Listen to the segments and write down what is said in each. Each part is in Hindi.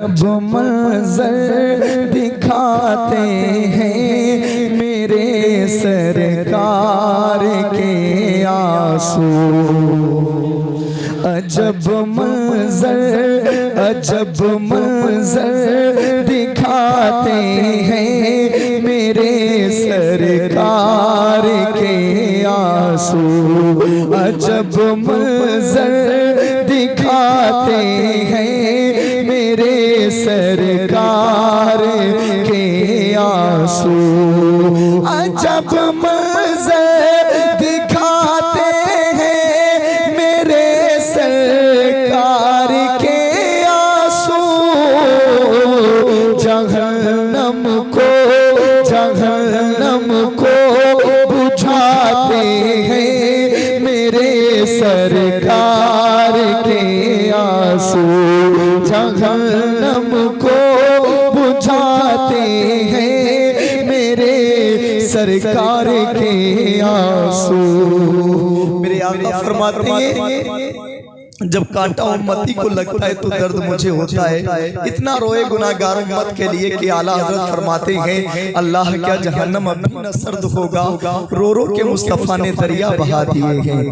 जो मंजर दिखाते हैं मेरे सरकार के आंसू, अजब मंजर दिखाते हैं मेरे सरकार के आंसू, अजब मंजर दिखाते हैं मेरे सरकार के आंसू, अजब मंजर दिखाते हैं मेरे सरकार के आंसू, जहन्नम को बुझाते हैं मेरे सरकार के आंसू, जहन्नम को बुझाते हैं मेरे सरकार के आंसू। मेरे आका फरमाते हैं जब कांटा उम्मती को लगता है तो दर्द मुझे होता है, इतना रोए गुनाहगार उम्मत के लिए कि आला हजरत फरमाते हैं अल्लाह क्या जहन्नम अब भी न सर्द होगा, रो रो के मुस्तफा ने दरिया बहा दिए हैं।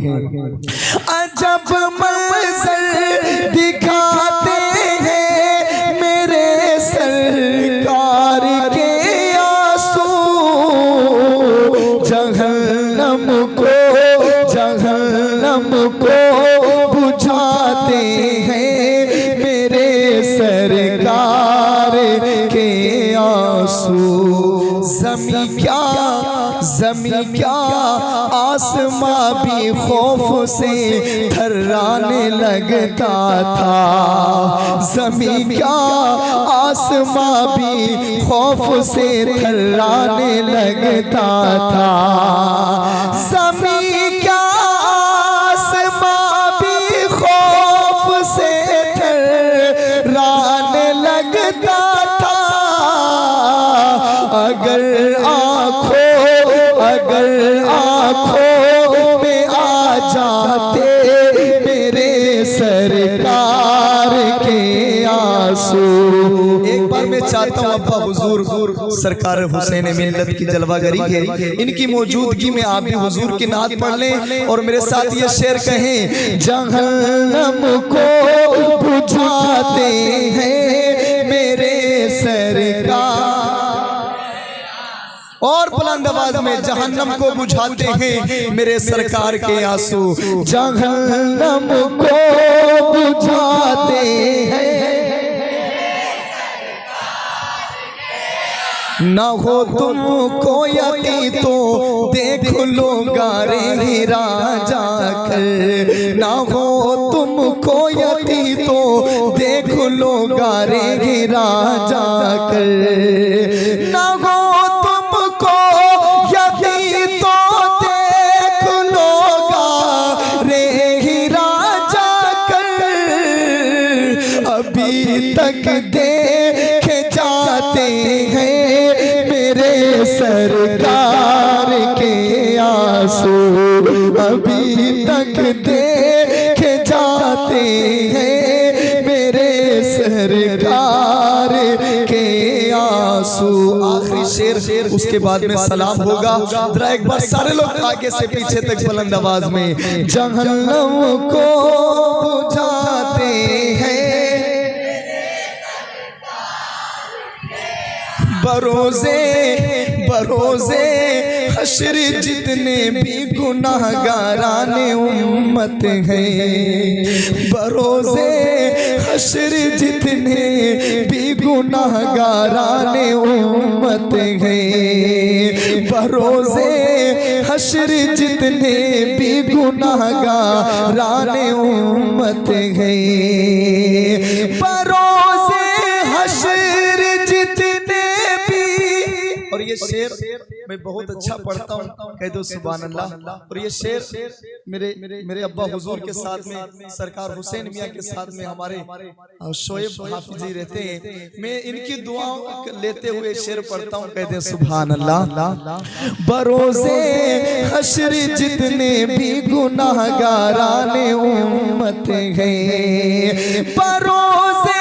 अजब मंजर दिखाते हैं मेरे सरकार के आंसू, जहन्नम को बुझाते हैं मेरे सरकार के आंसू। ज़मीं क्या आसमां भी खौफ से थर्राने लगता था, ज़मीं क्या आसमां भी खौफ से थर्राने लगता था, ज़मीं क्या आसमां भी खौफ से थर्राने लगता था, अगर आँखों में आ जाते मेरे सरकार के आंसू। एक बार मैं चाहता हूँ अब्बा हुजूर सरकार हुसैन मिल्लत की जलवागरी है, इनकी मौजूदगी में आप भी हुजूर की नात पढ़ लें और मेरे साथ ये शेर कहें, जहन्नम को बुझाते हैं मेरे सरकार, और बुलंद आवाज में जहन्नम को बुझाते हैं मेरे सरकार के आंसू, जहन्नम को बुझाते हैं। ना हो तुमको यकीन तो देख लो गारे हीरा जाकर, ना हो तुमको यकीन तो देख लो गारे हीरा जाकर, ना हो तुमको यकीन तो देख लो गारे हीरा जाकर, अभी तक देखे जाते हैं मेरे सरकार के आंसू, अभी तक देखे जाते हैं मेरे सरकार के आंसू। आखिरी शेर उसके बाद में सलाम होगा, जरा एक बार सारे लोग आगे से पीछे तक बुलंद आवाज में, जहन्नम को बुझाते हैं बरोज़े हश्र जितने भी गुनाहगाराने उम्मत हैं, बरोज़े हश्र जितने भी गुनाहगाराने उम्मत हैं, बरोज़े हश्र जितने भी गुनाहगाराने उम्मत हैं, बरोज़े हश्र जितने भी। और ये शेर मैं बहुत अच्छा पढ़ता हूँ, कह दो सुभान अल्लाह। और ये शेर मेरे अब्बा हुजूर के साथ में सरकार हुसैन मियाँ के साथ में हमारे शोएब हाफिज जी रहते हैं, मैं इनकी दुआ लेते हुए शेर पढ़ता हूँ, कह दे सुभान अल्लाह। बरोज़े हश्र जितने भी गुनाहगाराने उम्मत हैं, बरोज़े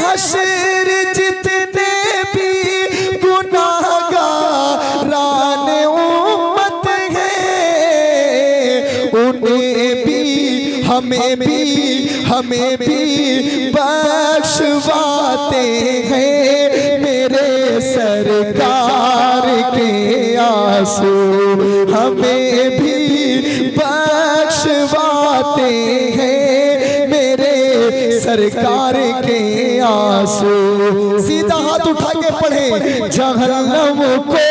हश्र जितने भी गुनाहगारान उम्मत हैं, उन्हें भी हमें भी बख्शवाते हैं मेरे सरकार के आंसू, हमें भी बख्शवाते हैं मेरे सरकार के आंसू। सीधा हाथ उठा के पढ़े, जहन्नम को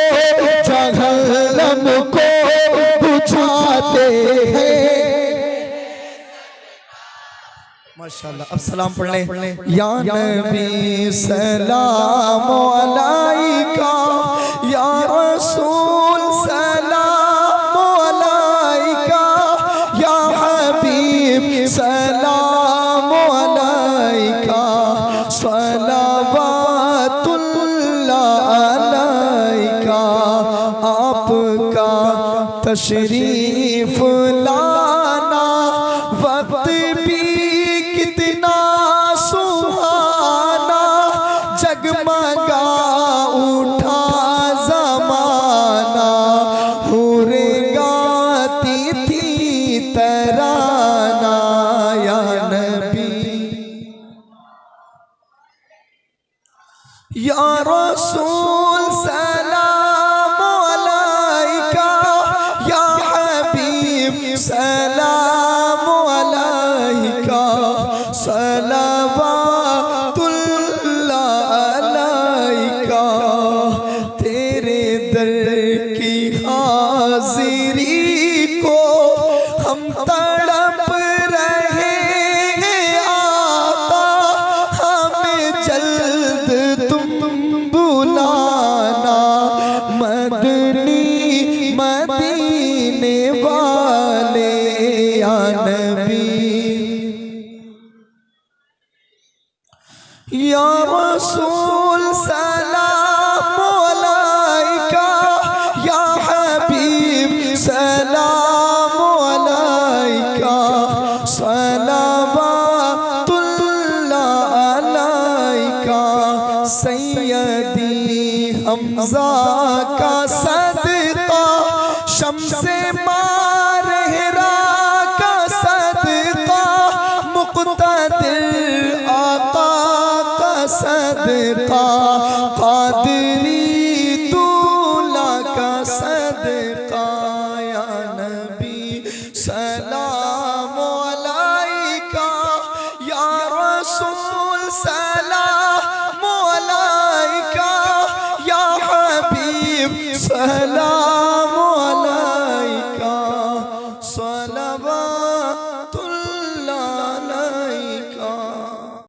बुझाते हैं। माशाअल्लाह। अब सलाम पढ़ लें। या नबी सलाम अलैका, या रसूल सलाम अलैका, या हबीब सलाम अलैका, सलावतुल्लाह अलैका। आपका तशरीफ लाना वक्त भी कितना सुहाना, जगमगा उठा ज़माना, हुरे गाती थी तराना। या नबी या रसूल सलाम अलैका, या हबीब सलाम अलैका, सलावतुल्लाह अलैका। तेरे दर की हाजिरी को हम तड़प रहे हैं आका, हमें जल्द तुम बुलाना, मदीने वाले। या नबी या रसूल सलाम अलैका, या हबीब सलाम अलैका, सलावतुल्लाह अलैका। सैयदी हमज़ा का सदका, शम्से मारहरा का सदका, मुक़्तदिर आका का सदका, क़ादरी दूल्हा का सदका। या नबी सलाम अलैका, या रसूल सलाम अलैका, या हबीब सलाम